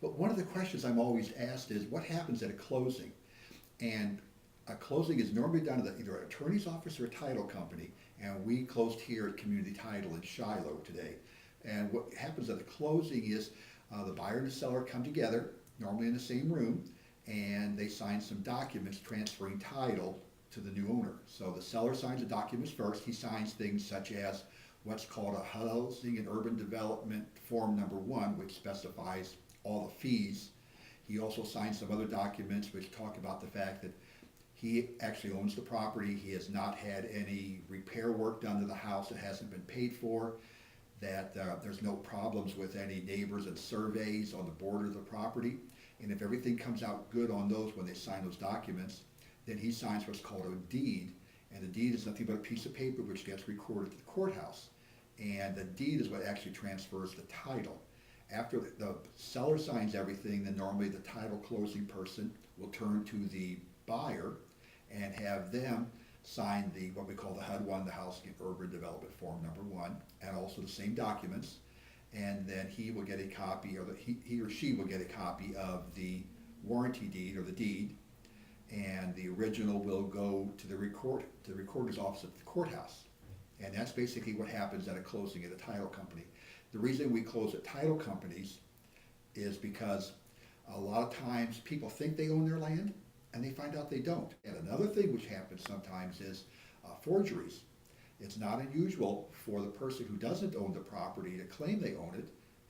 But one of the questions I'm always asked is, what happens at a closing? And a closing is normally done at either an attorney's office or a title company, and we closed here at Community Title in Shiloh today. And what happens at the closing is the buyer and the seller come together, normally in the same room, and they sign some documents transferring title to the new owner. So the seller signs the documents first. He signs things such as what's called a Housing and Urban Development Form Number 1, which specifies all the fees. He also signs some other documents which talk about the fact that he actually owns the property. He has not had any repair work done to the house that hasn't been paid for, that there's no problems with any neighbors and surveys on the border of the property. And if everything comes out good on those when they sign those documents, then he signs what's called a deed. And the deed is nothing but a piece of paper which gets recorded at the courthouse. And the deed is what actually transfers the title. After the seller signs everything, then normally the title closing person will turn to the buyer and have them sign what we call the HUD-1, the Housing and Urban Development Form Number 1, and also the same documents. And then he will get a copy, or he or she will get a copy of the warranty deed or the deed, and the original will go to the recorder's office at the courthouse. And that's basically what happens at a closing at a title company. The reason we close at title companies is because a lot of times people think they own their land and they find out they don't. And another thing which happens sometimes is forgeries. It's not unusual for the person who doesn't own the property to claim they own it,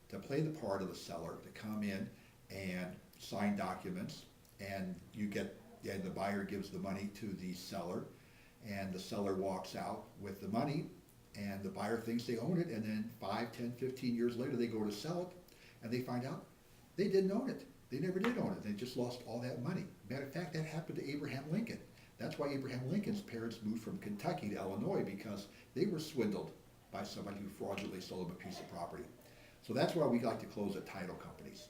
to play the part of the seller, to come in and sign documents, and the buyer gives the money to the seller, and the seller walks out with the money, and the buyer thinks they own it, and then 5, 10, 15 years later they go to sell it, and they find out they didn't own it. They never did own it. They just lost all that money. Matter of fact, that happened to Abraham Lincoln. That's why Abraham Lincoln's parents moved from Kentucky to Illinois, because they were swindled by somebody who fraudulently sold them a piece of property. So that's why we like to close at title companies.